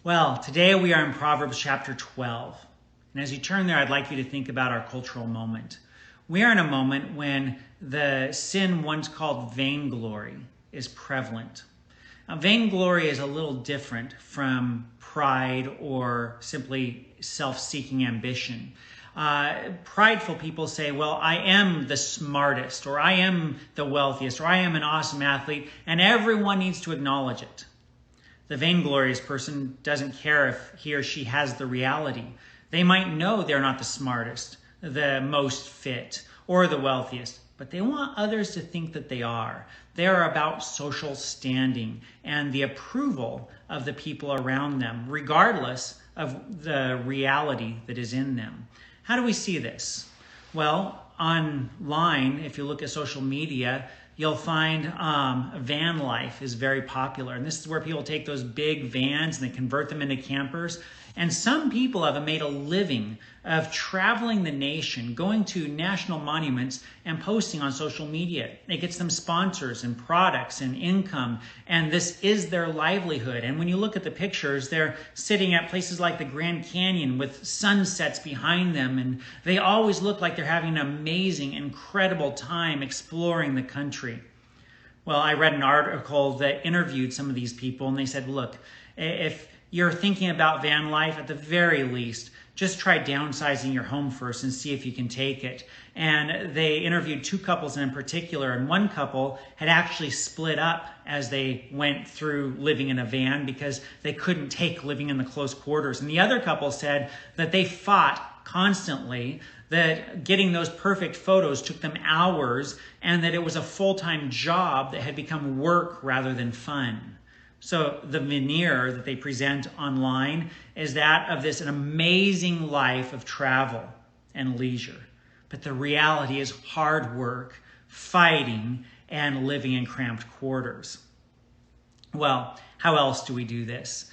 Well, today we are in Proverbs chapter 12. And as you turn there, I'd like you to think about our cultural moment. We are in a moment when the sin once called vainglory is prevalent. Now, vainglory is a little different from pride or simply self-seeking ambition. Prideful people say, well, I am the smartest, or I am the wealthiest, or I am an awesome athlete, and everyone needs to acknowledge it. The vainglorious person doesn't care if he or she has the reality. They might know they're not the smartest, the most fit, or the wealthiest, but they want others to think that they are. They are about social standing and the approval of the people around them, regardless of the reality that is in them. How do we see this? Well, online, if you look at social media, you'll find van life is very popular. And this is where people take those big vans and they convert them into campers. And some people have made a living of traveling the nation, going to national monuments and posting on social media. It gets them sponsors and products and income, and this is their livelihood. And when you look at the pictures, they're sitting at places like the Grand Canyon with sunsets behind them, and they always look like they're having an amazing, incredible time exploring the country. Well, I read an article that interviewed some of these people, and they said, look, if you're thinking about van life, at the very least, just try downsizing your home first and see if you can take it. And they interviewed two couples in particular, and one couple had actually split up as they went through living in a van because they couldn't take living in the close quarters. And the other couple said that they fought constantly, that getting those perfect photos took them hours, and that it was a full-time job that had become work rather than fun. So the veneer that they present online is that of an amazing life of travel and leisure. But the reality is hard work, fighting, and living in cramped quarters. Well, how else do we do this?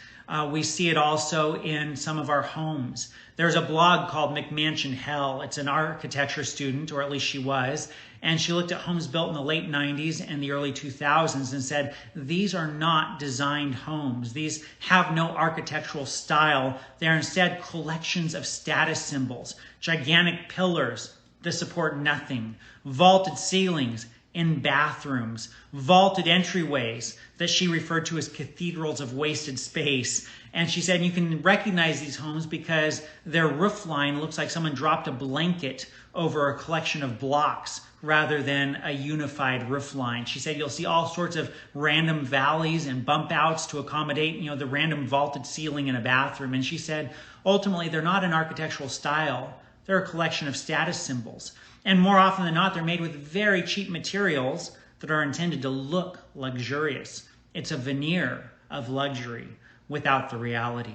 We see it also in some of our homes. There's a blog called McMansion Hell. It's an architecture student, or at least she was, and she looked at homes built in the late 90s and the early 2000s and said, these are not designed homes. These have no architectural style. They're instead collections of status symbols, gigantic pillars that support nothing, vaulted ceilings in bathrooms, vaulted entryways that she referred to as cathedrals of wasted space. And she said you can recognize these homes because their roof line looks like someone dropped a blanket over a collection of blocks rather than a unified roof line. She said you'll see all sorts of random valleys and bump outs to accommodate, the random vaulted ceiling in a bathroom. And she said ultimately they're not an architectural style. They're a collection of status symbols. And more often than not, they're made with very cheap materials that are intended to look luxurious. It's a veneer of luxury without the reality.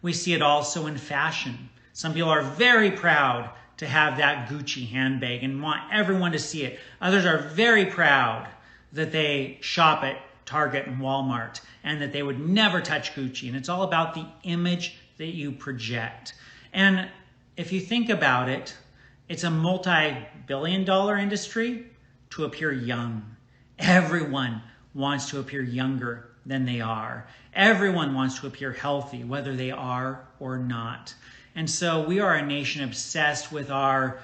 We see it also in fashion. Some people are very proud to have that Gucci handbag and want everyone to see it. Others are very proud that they shop at Target and Walmart and that they would never touch Gucci. And it's all about the image that you project. And if you think about it, it's a multi-billion-dollar industry to appear young. Everyone wants to appear younger than they are. Everyone wants to appear healthy, whether they are or not. And so we are a nation obsessed with our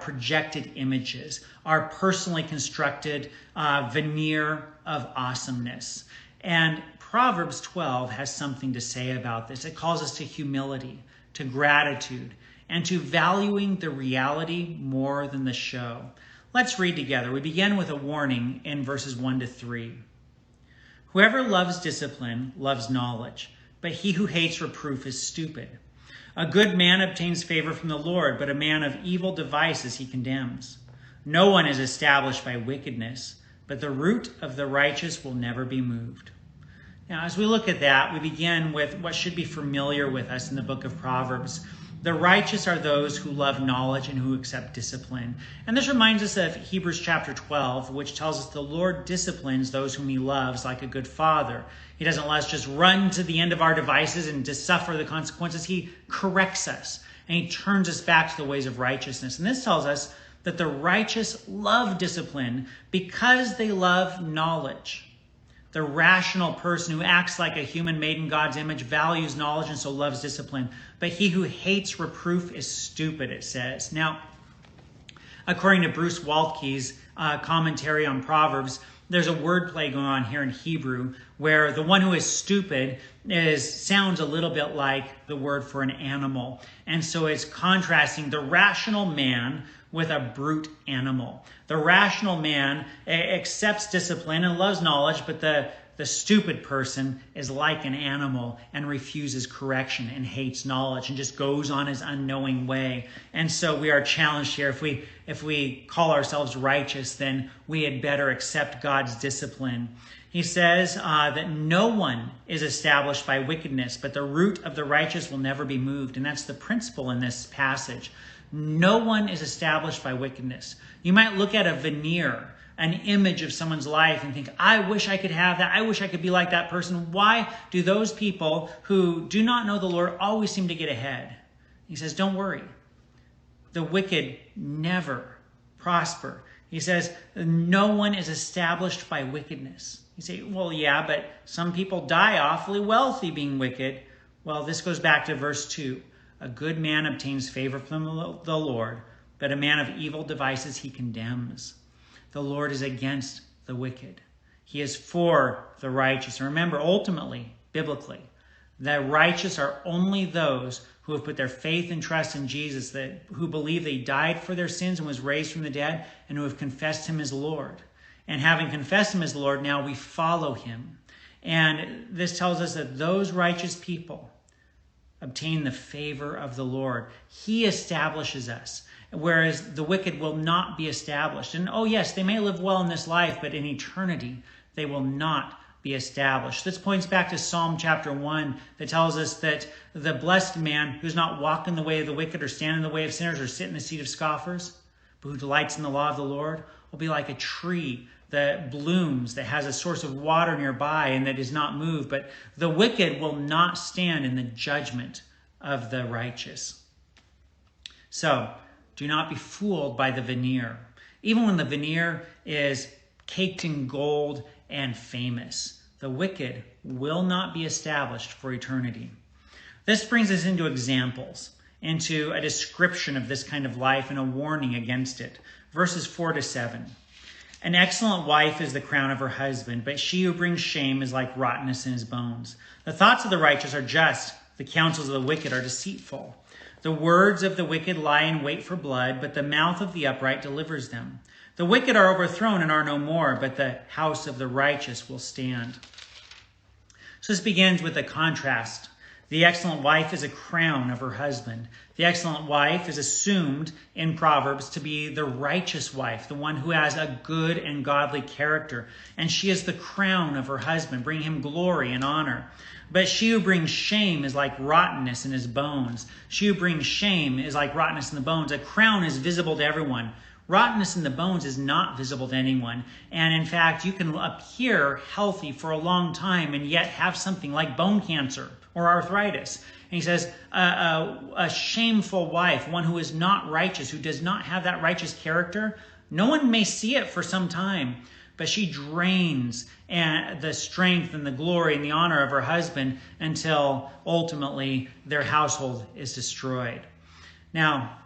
projected images, our personally constructed veneer of awesomeness. And Proverbs 12 has something to say about this. It calls us to humility, to gratitude, and to valuing the reality more than the show. Let's read together. We begin with a warning in verses 1 to 3. Whoever loves discipline loves knowledge, but he who hates reproof is stupid. A good man obtains favor from the Lord, but a man of evil devices he condemns. No one is established by wickedness, but the root of the righteous will never be moved. Now, as we look at that, we begin with what should be familiar with us in the book of Proverbs. The righteous are those who love knowledge and who accept discipline. And this reminds us of Hebrews chapter 12, which tells us the Lord disciplines those whom he loves like a good father. He doesn't let us just run to the end of our devices and to suffer the consequences. He corrects us and he turns us back to the ways of righteousness. And this tells us that the righteous love discipline because they love knowledge. The rational person who acts like a human made in God's image values knowledge and so loves discipline. But he who hates reproof is stupid, it says. Now, according to Bruce Waltke's commentary on Proverbs, there's a wordplay going on here in Hebrew where the one who is stupid sounds a little bit like the word for an animal. And so it's contrasting the rational man with a brute animal. The rational man accepts discipline and loves knowledge, but the stupid person is like an animal and refuses correction and hates knowledge and just goes on his unknowing way. And so we are challenged here. If we call ourselves righteous, then we had better accept God's discipline. He says that no one is established by wickedness, but the root of the righteous will never be moved. And that's the principle in this passage. No one is established by wickedness. You might look at a veneer, an image of someone's life, and think, I wish I could have that. I wish I could be like that person. Why do those people who do not know the Lord always seem to get ahead? He says, don't worry. The wicked never prosper. He says, no one is established by wickedness. You say, well, yeah, but some people die awfully wealthy being wicked. Well, this goes back to verse 2. A good man obtains favor from the Lord, but a man of evil devices he condemns. The Lord is against the wicked. He is for the righteous. And remember, ultimately, biblically, the righteous are only those who have put their faith and trust in Jesus, who believe that he died for their sins and was raised from the dead, and who have confessed him as Lord. And having confessed him as Lord, now we follow him. And this tells us that those righteous people obtain the favor of the Lord. He establishes us, whereas the wicked will not be established. And oh yes, they may live well in this life, but in eternity, they will not be established. This points back to Psalm chapter 1 that tells us that the blessed man who's not walk in the way of the wicked or stand in the way of sinners or sit in the seat of scoffers, but who delights in the law of the Lord, will be like a tree that blooms, that has a source of water nearby and that is not moved. But the wicked will not stand in the judgment of the righteous. So do not be fooled by the veneer. Even when the veneer is caked in gold and famous, the wicked will not be established for eternity. This brings us into examples, into a description of this kind of life and a warning against it. Verses 4-7. An excellent wife is the crown of her husband, but she who brings shame is like rottenness in his bones. The thoughts of the righteous are just, the counsels of the wicked are deceitful. The words of the wicked lie in wait for blood, but the mouth of the upright delivers them. The wicked are overthrown and are no more, but the house of the righteous will stand. So this begins with a contrast. The excellent wife is a crown of her husband. The excellent wife is assumed in Proverbs to be the righteous wife, the one who has a good and godly character. And she is the crown of her husband, bringing him glory and honor. But she who brings shame is like rottenness in his bones. She who brings shame is like rottenness in the bones. A crown is visible to everyone. Rottenness in the bones is not visible to anyone. And in fact, you can appear healthy for a long time and yet have something like bone cancer or arthritis. And he says, a shameful wife, one who is not righteous, who does not have that righteous character, no one may see it for some time, but she drains the strength and the glory and the honor of her husband until ultimately their household is destroyed. Now,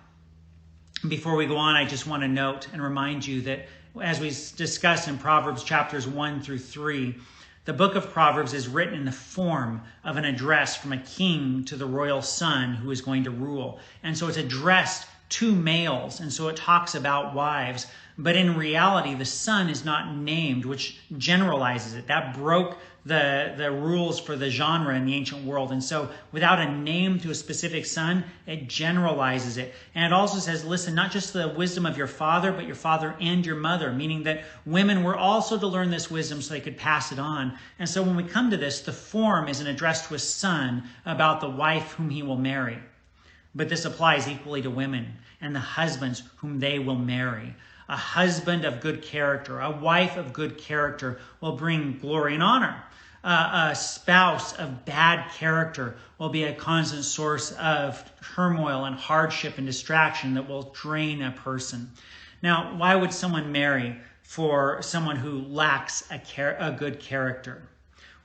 before we go on, I just want to note and remind you that as we discussed in Proverbs chapters 1-3, the book of Proverbs is written in the form of an address from a king to the royal son who is going to rule. And so it's addressed to males, and so it talks about wives. But in reality, the son is not named, which generalizes it. That broke the rules for the genre in the ancient world. And so without a name to a specific son, it generalizes it. And it also says, listen, not just the wisdom of your father, but your father and your mother, meaning that women were also to learn this wisdom so they could pass it on. And so when we come to this, the form is an address to a son about the wife whom he will marry. But this applies equally to women and the husbands whom they will marry. A husband of good character, a wife of good character will bring glory and honor. A spouse of bad character will be a constant source of turmoil and hardship and distraction that will drain a person. Now, why would someone marry for someone who lacks a good character?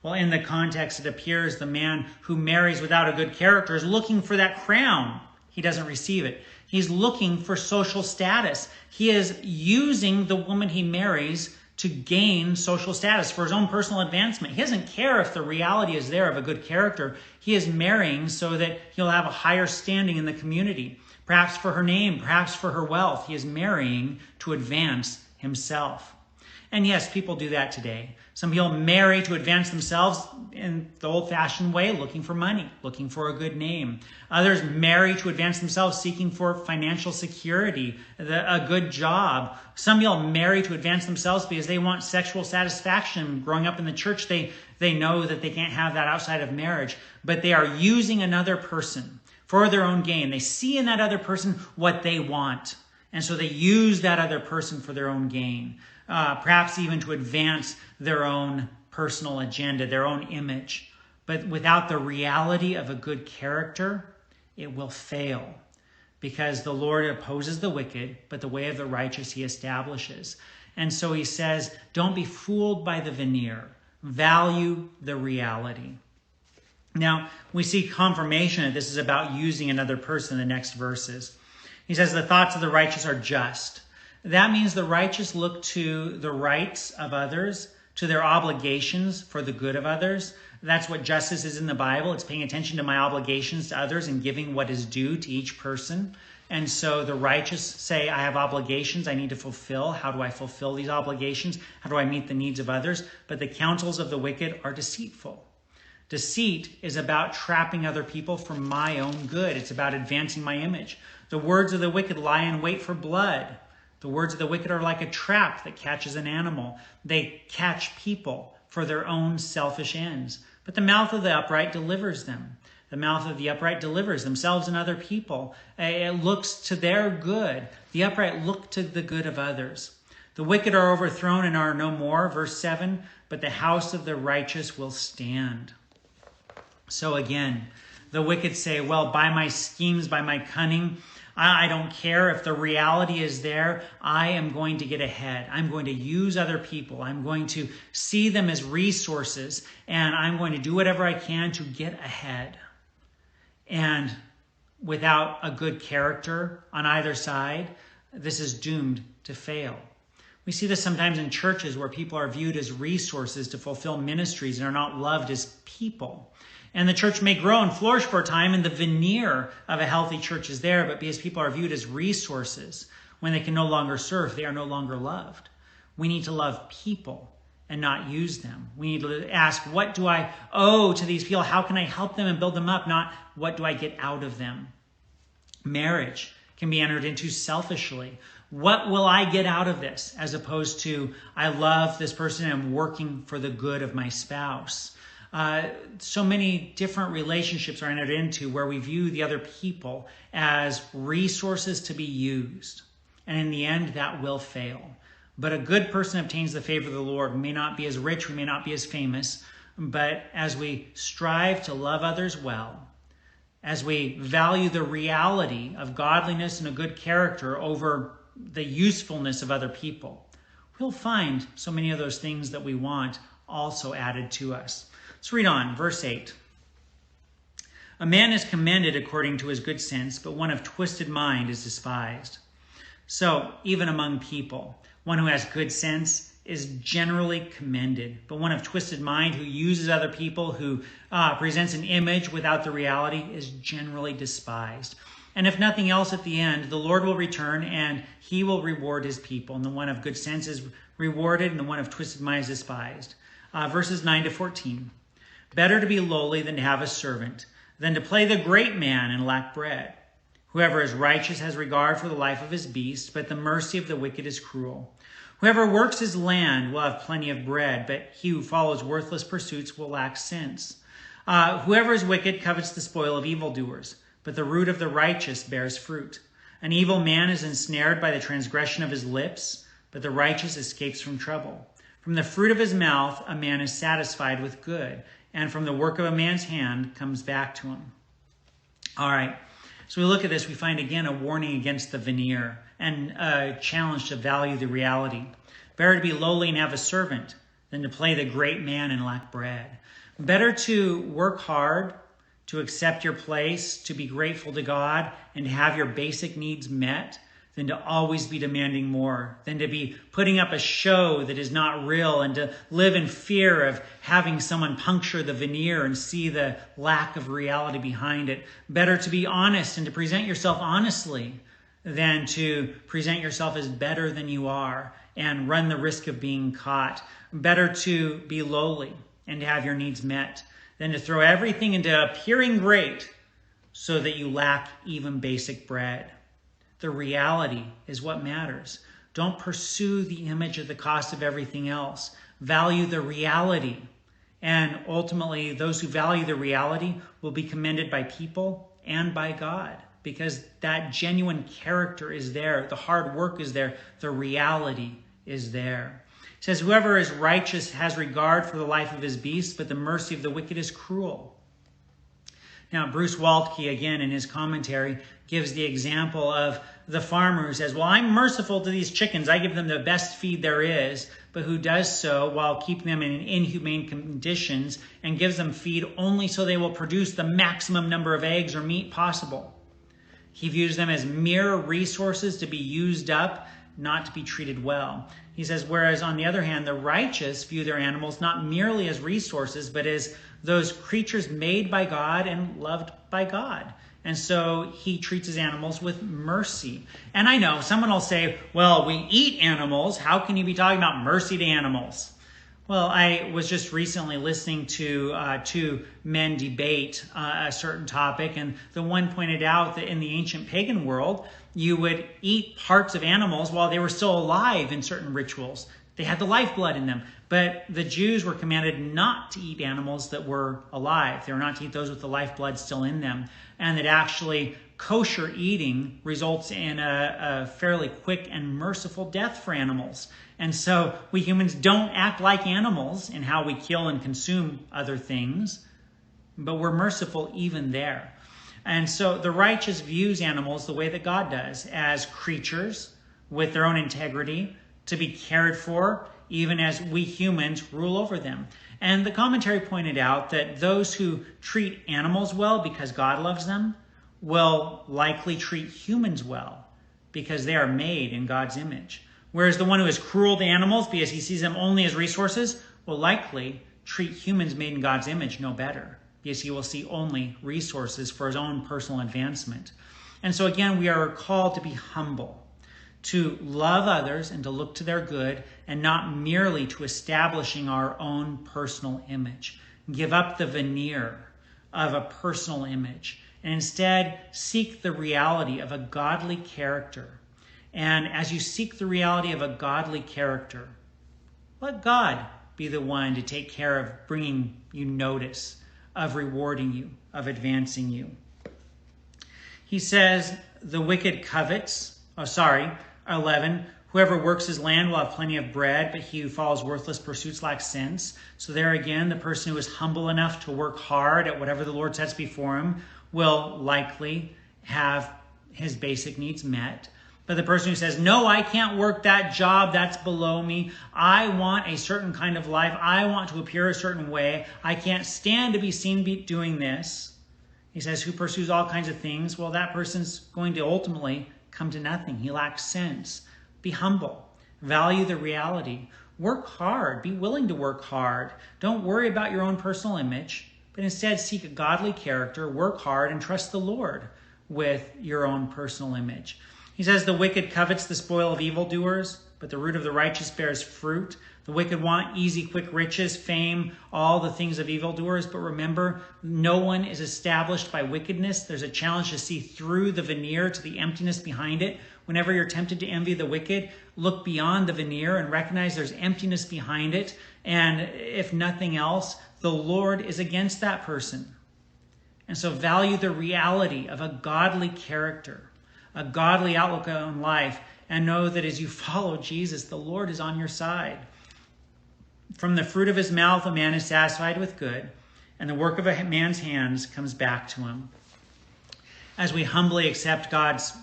Well, in the context, it appears the man who marries without a good character is looking for that crown. He doesn't receive it. He's looking for social status. He is using the woman he marries to gain social status for his own personal advancement. He doesn't care if the reality is there of a good character. He is marrying so that he'll have a higher standing in the community. Perhaps for her name, perhaps for her wealth. He is marrying to advance himself. And yes, people do that today. Some people marry to advance themselves in the old-fashioned way, looking for money, looking for a good name. Others marry to advance themselves, seeking for financial security, a good job. Some people marry to advance themselves because they want sexual satisfaction. Growing up in the church, they know that they can't have that outside of marriage, but they are using another person for their own gain. They see in that other person what they want, and so they use that other person for their own gain. Perhaps even to advance their own personal agenda, their own image. But without the reality of a good character, it will fail. Because the Lord opposes the wicked, but the way of the righteous he establishes. And so he says, don't be fooled by the veneer. Value the reality. Now, we see confirmation that this is about using another person in the next verses. He says, the thoughts of the righteous are just. That means the righteous look to the rights of others, to their obligations for the good of others. That's what justice is in the Bible. It's paying attention to my obligations to others and giving what is due to each person. And so the righteous say, I have obligations I need to fulfill. How do I fulfill these obligations? How do I meet the needs of others? But the counsels of the wicked are deceitful. Deceit is about trapping other people for my own good. It's about advancing my image. The words of the wicked lie in wait for blood. The words of the wicked are like a trap that catches an animal. They catch people for their own selfish ends. But the mouth of the upright delivers them. The mouth of the upright delivers themselves and other people. It looks to their good. The upright look to the good of others. The wicked are overthrown and are no more, verse 7, but the house of the righteous will stand. So again, the wicked say, well, by my schemes, by my cunning, I don't care if the reality is there. I am going to get ahead. I'm going to use other people. I'm going to see them as resources, and I'm going to do whatever I can to get ahead. And without a good character on either side, this is doomed to fail. We see this sometimes in churches where people are viewed as resources to fulfill ministries and are not loved as people. And the church may grow and flourish for a time, and the veneer of a healthy church is there, but because people are viewed as resources, when they can no longer serve, they are no longer loved. We need to love people and not use them. We need to ask, what do I owe to these people? How can I help them and build them up? Not, what do I get out of them? Marriage can be entered into selfishly. What will I get out of this? As opposed to, I love this person and I'm working for the good of my spouse. So many different relationships are entered into where we view the other people as resources to be used. And in the end, that will fail. But a good person obtains the favor of the Lord. We may not be as rich, we may not be as famous, but as we strive to love others well, as we value the reality of godliness and a good character over the usefulness of other people, we'll find so many of those things that we want also added to us. Let's read on, verse 8. A man is commended according to his good sense, but one of twisted mind is despised. So, even among people, one who has good sense is generally commended, but one of twisted mind who uses other people, who presents an image without the reality, is generally despised. And if nothing else at the end, the Lord will return and he will reward his people. And the one of good sense is rewarded and the one of twisted mind is despised. Verses 9 to 14. Better to be lowly than to have a servant, than to play the great man and lack bread. Whoever is righteous has regard for the life of his beast, but the mercy of the wicked is cruel. Whoever works his land will have plenty of bread, but he who follows worthless pursuits will lack sense. Whoever is wicked covets the spoil of evildoers, but the root of the righteous bears fruit. An evil man is ensnared by the transgression of his lips, but the righteous escapes from trouble. From the fruit of his mouth a man is satisfied with good, and from the work of a man's hand comes back to him. All right, so we look at this, we find again a warning against the veneer and a challenge to value the reality. Better to be lowly and have a servant than to play the great man and lack bread. Better to work hard, to accept your place, to be grateful to God, and to have your basic needs met than to always be demanding more, than to be putting up a show that is not real, and to live in fear of having someone puncture the veneer and see the lack of reality behind it. Better to be honest and to present yourself honestly than to present yourself as better than you are and run the risk of being caught. Better to be lowly and to have your needs met than to throw everything into appearing great so that you lack even basic bread. The reality is what matters. Don't pursue the image at the cost of everything else. Value the reality. And ultimately, those who value the reality will be commended by people and by God, because that genuine character is there. The hard work is there. The reality is there. It says, whoever is righteous has regard for the life of his beast, but the mercy of the wicked is cruel. Now, Bruce Waltke, again, in his commentary, gives the example of the farmer who says, well, I'm merciful to these chickens. I give them the best feed there is, but who does so while keeping them in inhumane conditions and gives them feed only so they will produce the maximum number of eggs or meat possible. He views them as mere resources to be used up, not to be treated well. He says, whereas on the other hand, the righteous view their animals not merely as resources, but as those creatures made by God and loved by God. And so he treats his animals with mercy. And I know someone will say, well, we eat animals. How can you be talking about mercy to animals? Well, I was just recently listening to two men debate a certain topic, and the one pointed out that in the ancient pagan world, you would eat parts of animals while they were still alive in certain rituals. They had the lifeblood in them. But the Jews were commanded not to eat animals that were alive. They were not to eat those with the lifeblood still in them. And that actually kosher eating results in a fairly quick and merciful death for animals. And so we humans don't act like animals in how we kill and consume other things, but we're merciful even there. And so the righteous views animals the way that God does, as creatures with their own integrity, to be cared for, even as we humans rule over them. And the commentary pointed out that those who treat animals well because God loves them will likely treat humans well because they are made in God's image. Whereas the one who is cruel to animals because he sees them only as resources will likely treat humans made in God's image no better because he will see only resources for his own personal advancement. And so again, we are called to be humble, to love others and to look to their good, and not merely to establishing our own personal image. Give up the veneer of a personal image and instead seek the reality of a godly character. And as you seek the reality of a godly character, let God be the one to take care of bringing you notice, of rewarding you, of advancing you. He says, the wicked covets, 11, whoever works his land will have plenty of bread, but he who follows worthless pursuits lacks sense. So there again, the person who is humble enough to work hard at whatever the Lord sets before him will likely have his basic needs met. But the person who says, no, I can't work that job, that's below me. I want a certain kind of life. I want to appear a certain way. I can't stand to be seen doing this. He says, who pursues all kinds of things? Well, that person's going to ultimately come to nothing. He lacks sense. Be humble. Value the reality. Work hard. Be willing to work hard. Don't worry about your own personal image, but instead seek a godly character, work hard, and trust the Lord with your own personal image. He says, the wicked covets the spoil of evildoers, but the root of the righteous bears fruit. The wicked want easy, quick riches, fame, all the things of evildoers. But remember, no one is established by wickedness. There's a challenge to see through the veneer to the emptiness behind it. Whenever you're tempted to envy the wicked, look beyond the veneer and recognize there's emptiness behind it. And if nothing else, the Lord is against that person. And so value the reality of a godly character, a godly outlook on life, and know that as you follow Jesus, the Lord is on your side. From the fruit of his mouth, a man is satisfied with good, and the work of a man's hands comes back to him. As we humbly accept God's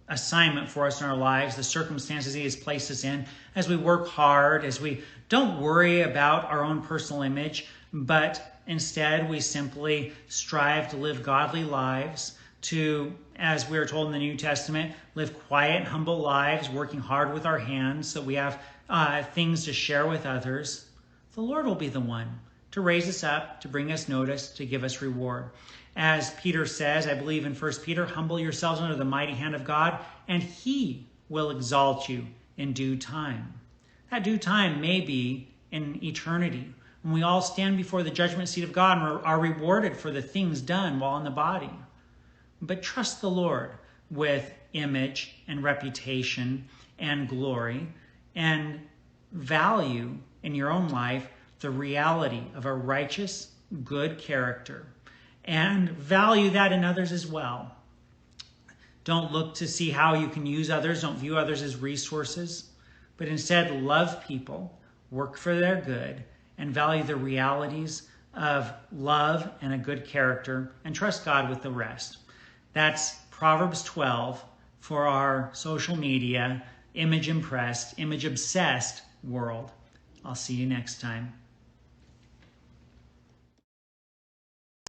assignment for us in our lives, the circumstances he has placed us in, as we work hard, as we don't worry about our own personal image, but instead we simply strive to live godly lives, to, as we are told in the New Testament, live quiet, humble lives, working hard with our hands so we have things to share with others. The Lord will be the one to raise us up, to bring us notice, to give us reward. As Peter says, I believe in 1 Peter, humble yourselves under the mighty hand of God, and he will exalt you in due time. That due time may be in eternity, when we all stand before the judgment seat of God and are rewarded for the things done while in the body. But trust the Lord with image and reputation and glory, and value in your own life the reality of a righteous, good character, and value that in others as well. Don't look to see how you can use others. Don't view others as resources, but instead love people, work for their good, and value the realities of love and a good character, and trust God with the rest. That's Proverbs 12 for our social media, image-impressed, image-obsessed world. I'll see you next time.